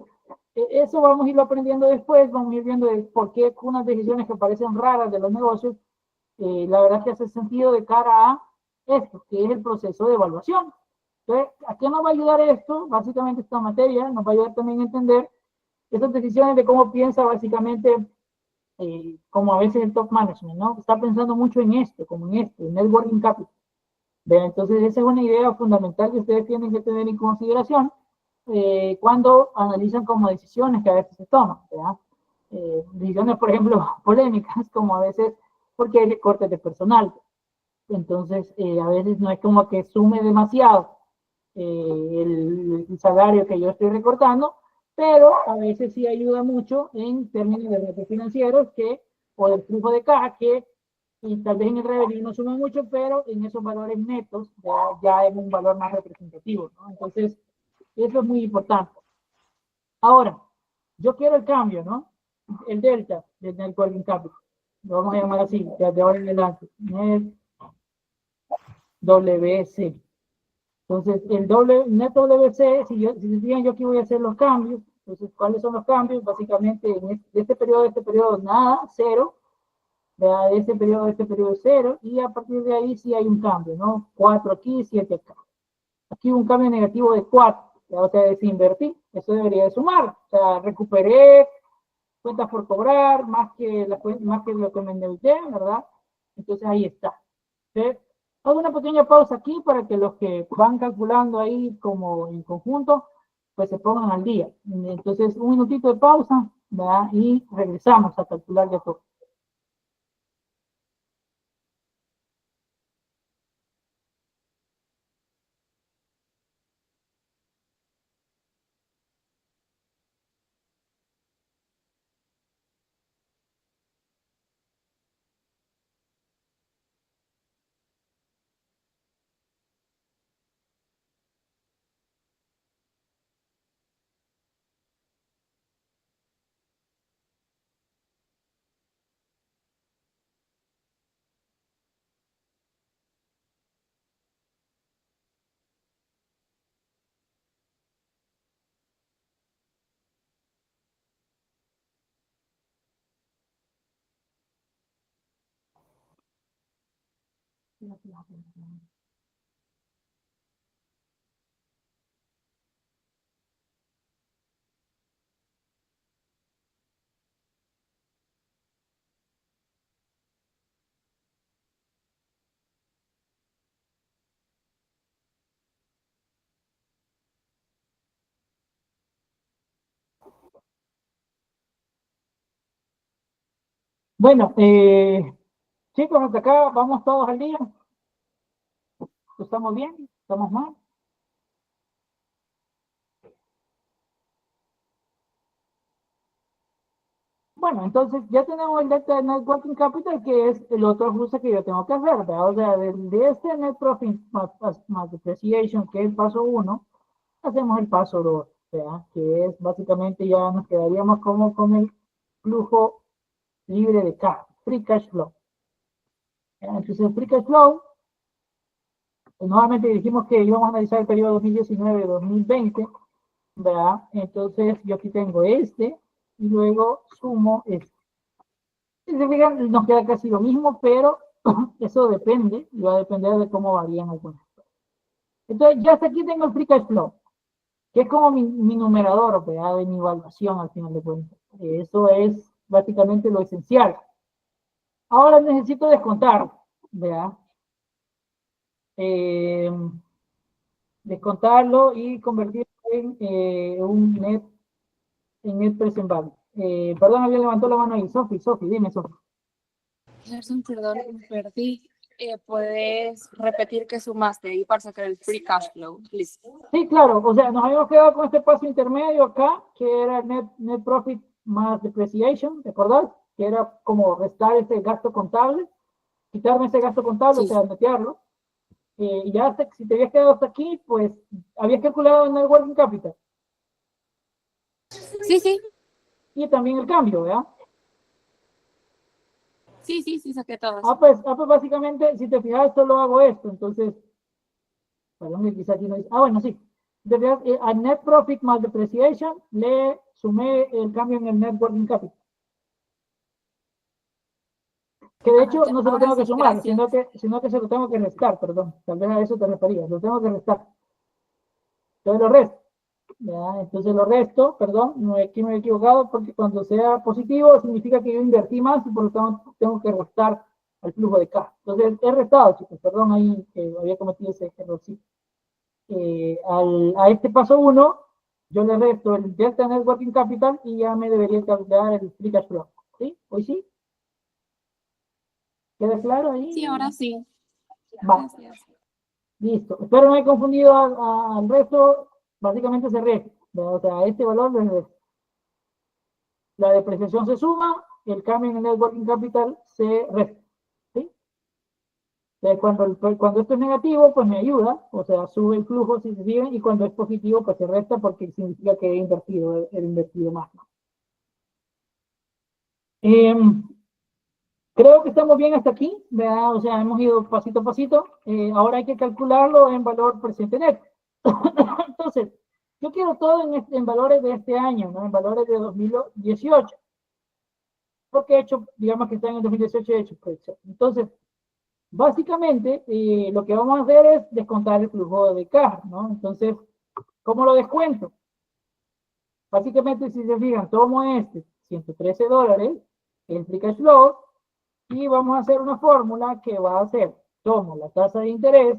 eso vamos a irlo aprendiendo después, vamos a ir viendo de por qué unas decisiones que parecen raras de los negocios, la verdad que hace sentido de cara a esto, que es el proceso de evaluación. Entonces, ¿a qué nos va a ayudar esto? Básicamente esta materia nos va a ayudar también a entender esas decisiones de cómo piensa básicamente, como a veces el top management, ¿no? Está pensando mucho en esto, como en esto, en networking capital. ¿Ven? Entonces, esa es una idea fundamental que ustedes tienen que tener en consideración cuando analizan como decisiones que a veces se toman. ¿verdad? Decisiones, por ejemplo, polémicas, como a veces porque hay recortes de personal. Entonces, a veces no es como que sume demasiado el salario que yo estoy recortando, pero a veces sí ayuda mucho en términos de retos financieros que, o del flujo de caja que y tal vez en el revenue no suma mucho, pero en esos valores netos ya es un valor más representativo, ¿no? Entonces, eso es muy importante. Ahora, yo quiero el cambio, ¿no? El delta del net working capital. Lo vamos a llamar así, de ahora en adelante. Net WC. Entonces, el net WC, si se fijan, yo aquí voy a hacer los cambios. Entonces, ¿cuáles son los cambios? Básicamente, de este periodo, nada, cero. De este periodo 0, y a partir de ahí sí hay un cambio, ¿no? 4 aquí, 7 acá. Aquí un cambio negativo de 4, o sea, desinvertí, eso debería de sumar, o sea, recuperé cuentas por cobrar, más que lo que me endeuté, ¿verdad? Entonces ahí está. ¿Sí? Hago una pequeña pausa aquí para que los que van calculando ahí como en conjunto, pues se pongan al día. Entonces, un minutito de pausa, ¿verdad? Y regresamos a calcular de todo. Bueno, chicos, hasta acá vamos todos al día. ¿Estamos bien? ¿Estamos mal? Bueno, entonces ya tenemos el delta de net working capital, que es el otro ajuste que yo tengo que hacer, ¿verdad? O sea, de este net profit más depreciation, que es el paso 1, hacemos el paso 2, ¿verdad? Que es básicamente ya nos quedaríamos como con el flujo libre de caja, free cash flow. Entonces, el free cash flow, nuevamente dijimos que íbamos a analizar el periodo 2019-2020, ¿verdad? Entonces, yo aquí tengo este, y luego sumo este. Si se fijan, nos queda casi lo mismo, pero eso depende, y va a depender de cómo varían algunas cosas. Entonces, ya hasta aquí tengo el free cash flow, que es como mi numerador, ¿verdad? De mi evaluación al final de cuentas. Eso es básicamente lo esencial. Ahora necesito descontar, ¿verdad? Descontarlo y convertirlo en un net en net present value. Perdón, había levantado la mano ahí. Sofi, dime, Sofi. Gerson, perdón, me perdí. ¿Puedes repetir qué sumaste y para sacar el free cash flow, please? Sí, claro, o sea, nos habíamos quedado con este paso intermedio acá, que era net profit más depreciation, ¿recordás? Que era como restar ese gasto contable, quitarme ese gasto contable, Sí. o sea, netearlo. Y ya si te habías quedado hasta aquí, pues habías calculado en el working capital Sí, y también el cambio, ¿verdad? sí, saqué todas. Pues básicamente, si te fijas, solo hago esto, entonces, perdón, que quizá aquí no dice, bueno, sí. Te fijas, a net profit más depreciation, le sumé el cambio en el net working capital. Que de hecho Ya, no se lo ahora tengo que sí, sumar, gracias. sino que se lo tengo que restar, perdón. Tal vez a eso te referías, lo tengo que restar. Entonces lo resto. ¿Ya? Entonces lo resto, perdón, aquí me he equivocado, porque cuando sea positivo significa que yo invertí más y por lo tanto tengo que restar al flujo de caja. Entonces he restado, chicos, perdón ahí que había cometido ese errorcito. A este paso 1, yo le resto el delta net working capital y ya me debería calcular el free cash flow. ¿Sí? ¿Hoy sí? ¿Queda claro ahí? Sí, ahora sí. Va. Gracias. Listo. Espero no haber confundido al resto. Básicamente se resta. O sea, este valor es resto. La depreciación se suma, el cambio en el net working capital se resta. ¿Sí? Cuando esto es negativo, pues me ayuda. O sea, sube el flujo si se siguen. Y cuando es positivo, pues se resta porque significa que he invertido más, ¿no? Creo que estamos bien hasta aquí, ¿verdad? O sea, hemos ido pasito a pasito. Ahora hay que calcularlo en valor presente neto. Entonces, yo quiero todo en valores de este año, ¿no? En valores de 2018. Porque he hecho, digamos que está en el 2018 he hecho proyección. Entonces, básicamente, lo que vamos a hacer es descontar el flujo de caja, ¿no? Entonces, ¿cómo lo descuento? Básicamente, si se fijan, tomo este, $113, el free cash flow, y vamos a hacer una fórmula que va a ser, tomo la tasa de interés,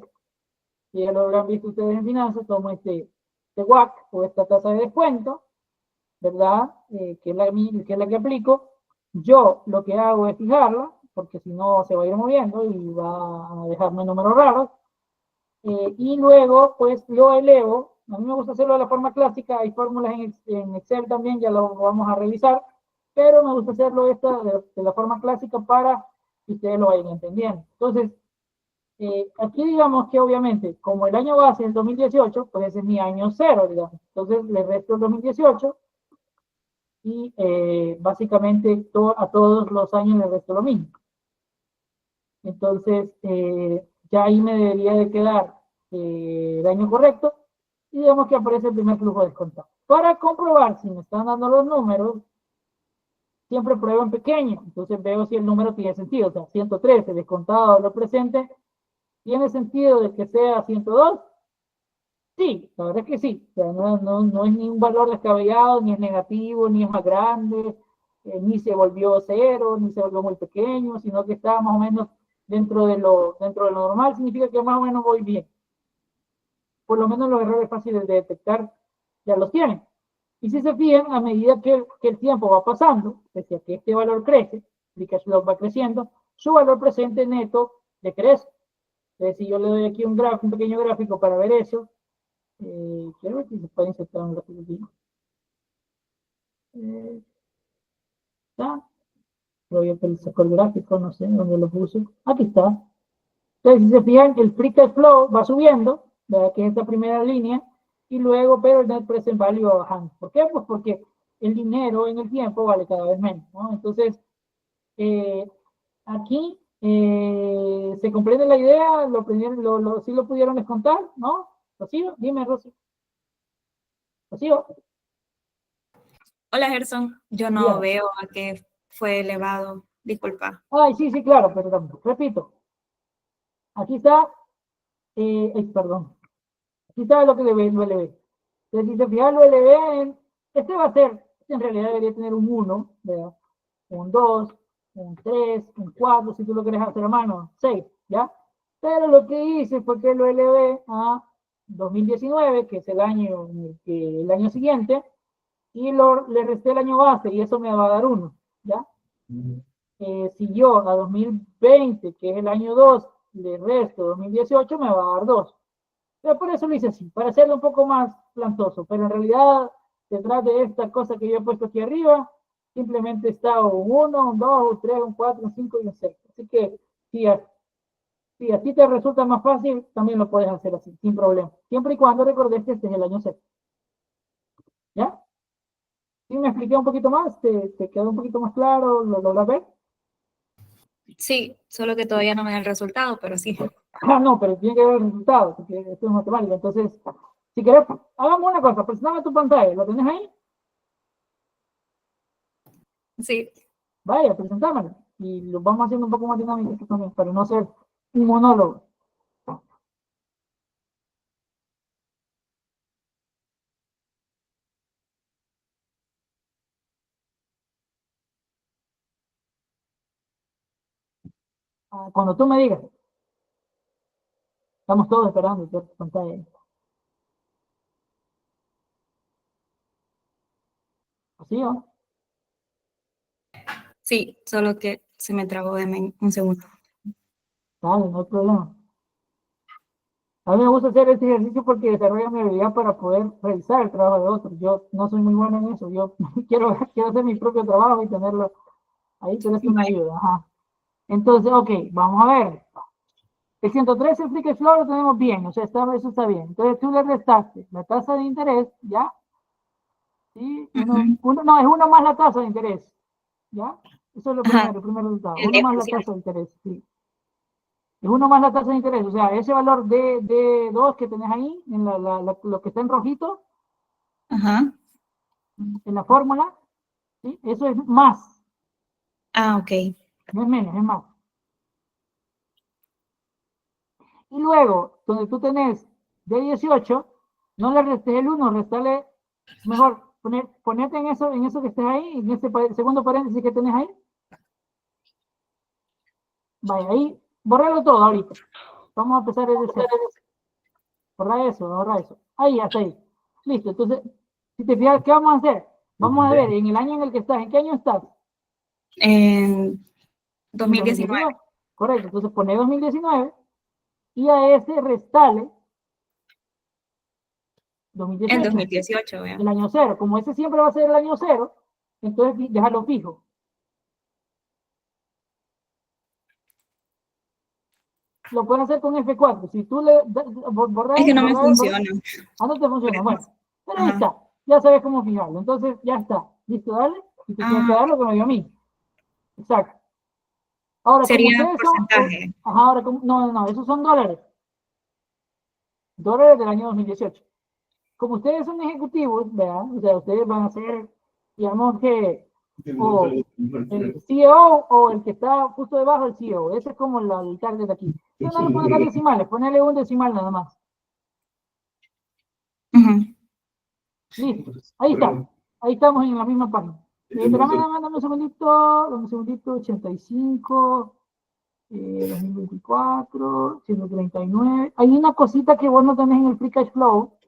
y ya lo habrán visto ustedes en finanzas, tomo este WACC o esta tasa de descuento, ¿verdad? Que es la que aplico. Yo lo que hago es fijarla, porque si no se va a ir moviendo y va a dejarme números raros. Y luego, pues lo elevo. A mí me gusta hacerlo de la forma clásica, hay fórmulas en Excel también, ya lo vamos a revisar, pero me gusta hacerlo de la forma clásica para que ustedes lo vayan entendiendo. Entonces, aquí digamos que obviamente, como el año base es el 2018, pues ese es mi año cero, digamos. Entonces le resto el 2018 y básicamente a todos los años le resto lo mismo. Entonces, ya ahí me debería de quedar el año correcto y digamos que aparece el primer flujo descontado. Para comprobar si me están dando los números, siempre pruebo en pequeño. Entonces veo si el número tiene sentido. O sea, 113 descontado de lo presente, ¿tiene sentido de que sea 102? Sí, la verdad es que sí. O sea, no es ni un valor descabellado, ni es negativo, ni es más grande, ni se volvió cero, ni se volvió muy pequeño, sino que está más o menos dentro de lo normal, significa que más o menos voy bien. Por lo menos los errores fáciles de detectar ya los tienen. Y si se fijan, a medida que el tiempo va pasando, pese a que este valor crece, el cash flow va creciendo, su valor presente neto decrece. Entonces, si yo le doy aquí un pequeño gráfico para ver eso, quiero ver si se puede insertar un gráfico aquí. ¿Está? Lo voy a sacar el gráfico, no sé dónde lo puse. Aquí está. Entonces, si se fijan, el free cash flow va subiendo, ¿verdad? Que es esta primera línea, y luego, pero el net present value va bajando. ¿Por qué? Pues porque el dinero en el tiempo vale cada vez menos, ¿no? Entonces, aquí se comprende la idea, sí lo pudieron descontar, ¿no? Rocío, dime, Rocío. Rocío. Hola, Gerson. Yo no Dígame. veo a qué fue elevado. Disculpa. Ay, sí, claro, perdón. Repito. Aquí está, perdón. Aquí está lo que lo elevé. Entonces, si se fijan, lo elevé este va a ser, en realidad debería tener un 1, ¿verdad? Un 2, un 3, un 4, si tú lo quieres hacer a mano, 6, ¿ya? Pero lo que hice fue que lo elevé a 2019, que es el año siguiente, y le resté el año base y eso me va a dar 1, ¿ya? Si yo a 2020, que es el año 2, le resto 2018, me va a dar 2. Pero por eso lo hice así, para hacerlo un poco más plantoso, pero en realidad detrás de esta cosa que yo he puesto aquí arriba, simplemente está un 1, un 2, un 3, un 4, un 5 y un 6. Así que si así te resulta más fácil, también lo puedes hacer así, sin problema. Siempre y cuando recordes que este es el año 6. ¿Ya? ¿Sí me expliqué un poquito más? ¿Te quedó un poquito más claro? ¿Lo logras ver? Sí, solo que todavía no me da el resultado, pero sí. Ah, no, pero tiene que ver el resultado, porque esto es matemática. Entonces, si querés, hagamos una cosa, presentame tu pantalla, ¿lo tenés ahí? Sí, Vaya, presentámelo. Y lo vamos haciendo un poco más dinámico también, para no ser un monólogo. Cuando tú me digas, estamos todos esperando ver tu pantalla. ¿Así o no? sí, solo que se me trabó de un segundo. Dale, no hay problema. A mí me gusta hacer este ejercicio porque desarrolla mi habilidad para poder revisar el trabajo de otros. Yo no soy muy bueno en eso. Yo quiero hacer mi propio trabajo y tenerlo ahí, pero esto me Vale. ayuda. Ajá. Entonces, ok, vamos a ver. El 113 el free flow lo tenemos bien, o sea, eso está bien. Entonces tú le restaste la tasa de interés, ¿ya? ¿Sí? Ujú. No, es uno más la tasa de interés, ¿ya? Eso es lo Ajá, primero, el primer resultado. el Uno más la 10%. tasa de interés, sí. Es uno más la tasa de interés, o sea, ese valor de 2 que tenés ahí, en lo que está en rojito, Ajá. en la fórmula, ¿sí? Eso es más, Ah, ok. no es menos, es más. Y luego, donde tú tenés de 18, no le restes el 1, restale, mejor, ponete en eso que estés ahí, en ese segundo paréntesis que tenés ahí. Vaya, ahí, borralo todo ahorita. Vamos a empezar desde cero. Borra eso. Ahí, hasta ahí. Listo, entonces, si te fijas, ¿qué vamos a hacer? Vamos a ver, en el año en el que estás, ¿en qué año estás? En En 2019. 2019. Correcto, entonces pone 2019 y a ese restale En 2018, 2018, vea. el año cero. Como ese siempre va a ser el año cero, entonces déjalo fijo. Lo puedes hacer con F4. Si tú le Es que no me borrar, funciona. no te Por funciona. Bueno, eso. pero ahí Ajá. está. Ya sabes cómo fijarlo. Entonces, ya está. Listo, dale. Y te tienes que Ah, dar lo que me dio a mí. Exacto. Ahora, como sería ustedes son, porcentaje. ajá, ahora, no, esos son dólares. Dólares del año 2018. Como ustedes son ejecutivos, vean, o sea, ustedes van a ser, digamos que, o el CEO o el que está justo debajo del CEO. Ese es como el target de aquí. Yo no le pongo acá decimales, ponerle un decimal nada más. Ujú. Listo. Ahí está. Ahí estamos en la misma página. Pero dame un segundito, 85, 2024, 139. Hay una cosita que vos no tenés en el Free Cash Flow,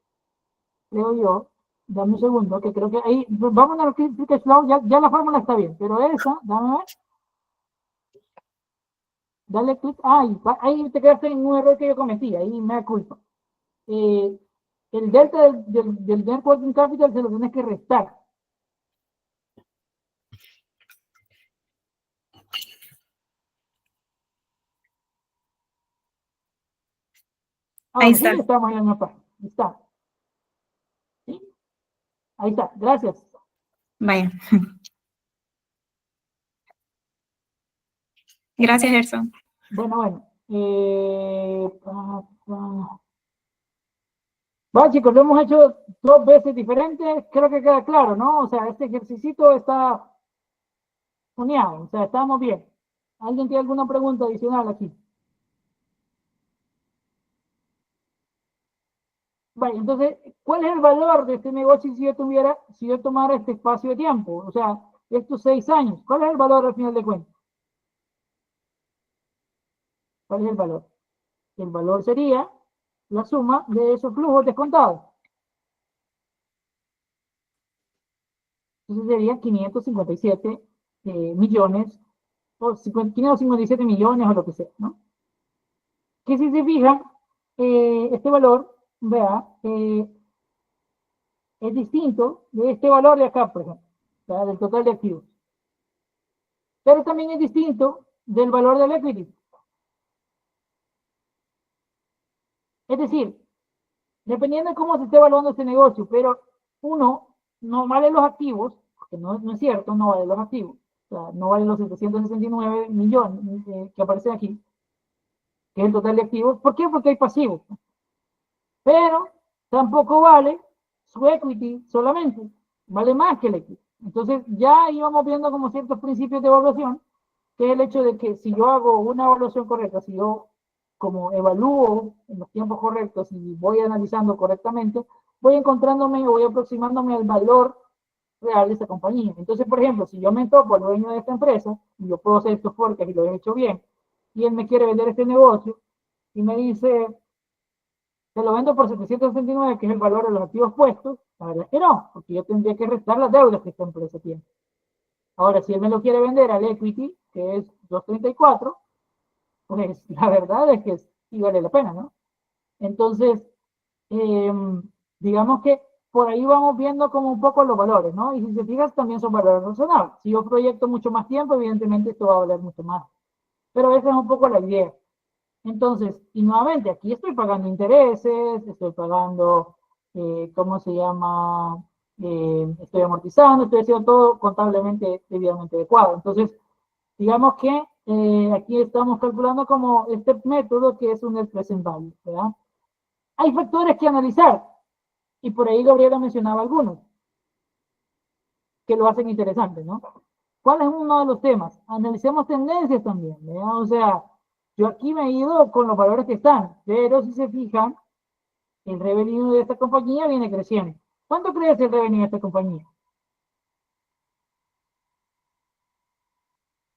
creo yo. Dame un segundo, que creo que ahí, vamos al Free Cash Flow, ya la fórmula está bien, pero esa, dame ver, dale clic, ahí te quedaste en un error que yo cometí, ahí me da culpa. Eh, el delta del Net Working Capital se lo tenés que restar. Ahí Ahora sí, está. estamos en la misma página. Ahí está. ¿Sí? Ahí está. Gracias. Vaya. Gracias, Gerson. Bueno. Bueno, chicos, lo hemos hecho 2 veces diferentes. Creo que queda claro, ¿no? O sea, este ejercicio está uniado. O sea, estamos bien. ¿Alguien tiene alguna pregunta adicional aquí? Vale, entonces, ¿cuál es el valor de este negocio si yo tomara este espacio de tiempo? O sea, estos 6 años, ¿cuál es el valor al final de cuentas? ¿Cuál es el valor? El valor sería la suma de esos flujos descontados. Entonces sería 557 millones, o 557 millones o lo que sea, ¿no? Que si se fijan, este valor, vea, es distinto de este valor de acá, por ejemplo, ¿verdad? Del total de activos. Pero también es distinto del valor del equity. Es decir, dependiendo de cómo se esté evaluando este negocio, pero uno no vale los activos, porque no es cierto, no vale los activos, o sea, no vale los 769 millones que aparecen aquí, que es el total de activos. ¿Por qué? Porque hay pasivos. Pero tampoco vale su equity solamente, vale más que el equity. Entonces ya íbamos viendo como ciertos principios de evaluación, que es el hecho de que si yo hago una evaluación correcta, si yo como evalúo en los tiempos correctos y voy analizando correctamente, voy encontrándome o voy aproximándome al valor real de esta compañía. Entonces, por ejemplo, si yo me topo al dueño de esta empresa, y yo puedo hacer estos forecasts y lo he hecho bien, y él me quiere vender este negocio, y me dice, te lo vendo por 769, que es el valor de los activos puestos, la verdad es que no, porque yo tendría que restar las deudas que esta empresa tiene. Ahora, si él me lo quiere vender al equity, que es 234, pues la verdad es que sí vale la pena, ¿no? Entonces, eh, digamos que por ahí vamos viendo como un poco los valores, ¿no? Y si se fijas, también son valores razonables. Si yo proyecto mucho más tiempo, evidentemente esto va a valer mucho más. Pero esa es un poco la idea. Entonces, y nuevamente, aquí estoy pagando intereses, estoy pagando, ¿cómo se llama? Estoy amortizando, estoy haciendo todo contablemente debidamente adecuado. Entonces, digamos que aquí estamos calculando como este método que es un net present value, ¿verdad? Hay factores que analizar, y por ahí Gabriela mencionaba algunos, que lo hacen interesante, ¿no? ¿Cuál es uno de los temas? Analicemos tendencias también, ¿verdad? O sea, yo aquí me he ido con los valores que están, pero si se fijan, el revenue de esta compañía viene creciendo. ¿Cuánto crece el revenue de esta compañía?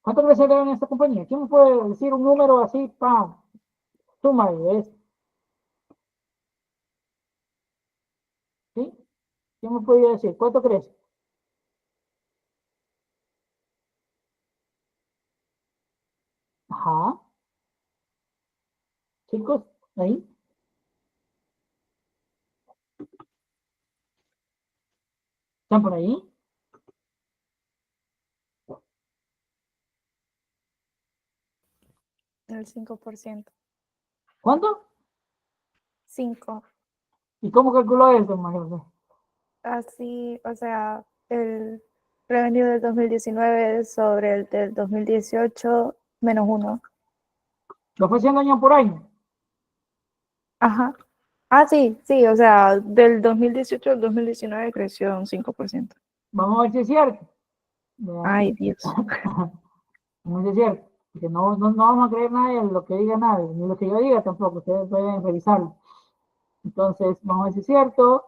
¿Cuánto crece el revenue de esta compañía? ¿Quién me puede decir un número así? ¡Pam! Suma, ¿ves? ¿Sí? ¿Quién me puede decir? ¿Cuánto crece? Ajá. Chicos, ahí. ¿Están por ahí? El 5%. ¿Cuánto? 5. ¿Y cómo calculó eso, María José? Así, o sea, el revenue del 2019 sobre el del 2018 menos 1. Lo fue haciendo año por año. Ajá. Ah, sí, sí, o sea, del 2018 al 2019 creció un 5%. Vamos a ver si es cierto. ¿Verdad? Ay, Dios. Vamos a ver si es cierto. Porque no vamos a creer nada de lo que diga nadie, ni lo que yo diga tampoco. Ustedes pueden revisarlo. Entonces, vamos a ver si es cierto.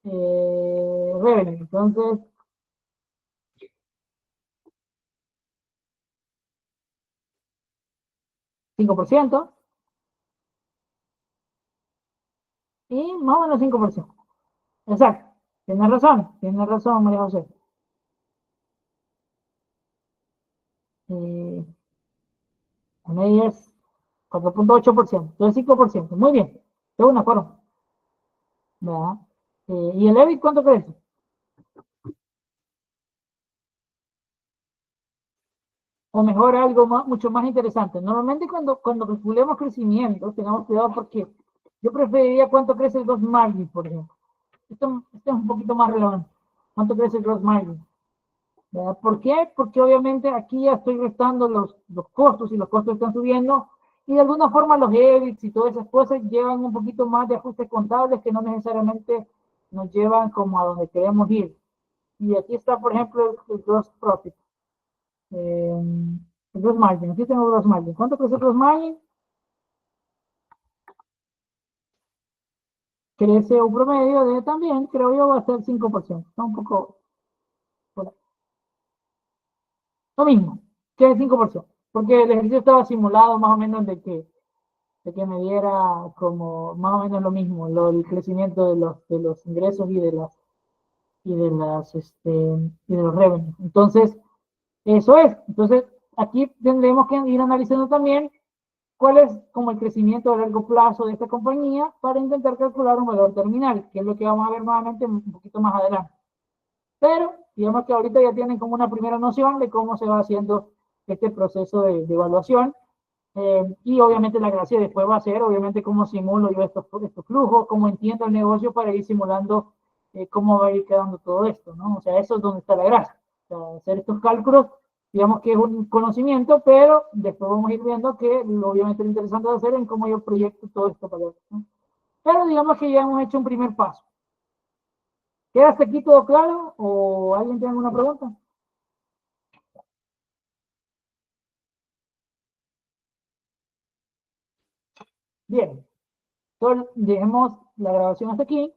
Revenue. Entonces, 5%. Y más o menos 5%. Exacto. Tiene razón, María José. Con ella es 4.8%. Entonces 5%. Muy bien. De una forma. ¿Verdad? ¿Y el EBIT cuánto crece? O mejor, algo mucho más interesante. Normalmente cuando calculemos crecimiento, tengamos cuidado porque yo preferiría cuánto crece el gross margin, por ejemplo. Esto es un poquito más relevante. ¿Cuánto crece el gross margin? ¿Verdad? ¿Por qué? Porque obviamente aquí ya estoy restando los costos y los costos están subiendo y de alguna forma los EBITs y todas esas cosas llevan un poquito más de ajustes contables que no necesariamente nos llevan como a donde queremos ir. Y aquí está, por ejemplo, el gross profit. El gross margin. Aquí tengo gross margin. ¿Cuánto crece el gross margin? Crece un promedio de también, creo yo, va a ser 5%. Está un poco por ahí. Lo mismo, que el 5%. Porque el ejercicio estaba simulado más o menos de que me diera como más o menos lo mismo, el crecimiento de los ingresos y y de las, y de los revenues. Entonces, eso es. Entonces, aquí tendremos que ir analizando también cuál es como el crecimiento a largo plazo de esta compañía para intentar calcular un valor terminal, que es lo que vamos a ver nuevamente un poquito más adelante. Pero digamos que ahorita ya tienen como una primera noción de cómo se va haciendo este proceso de evaluación. Y obviamente la gracia después va a ser, obviamente, cómo simulo yo estos flujos, cómo entiendo el negocio para ir simulando cómo va a ir quedando todo esto, ¿no? O sea, eso es donde está la gracia. O sea, hacer estos cálculos, digamos que es un conocimiento, pero después vamos a ir viendo que obviamente lo interesante de hacer es cómo yo proyecto todo esto para allá, ¿no? Pero digamos que ya hemos hecho un primer paso. ¿Queda hasta aquí todo claro? ¿O alguien tiene alguna pregunta? Bien. Entonces, dejemos la grabación hasta aquí.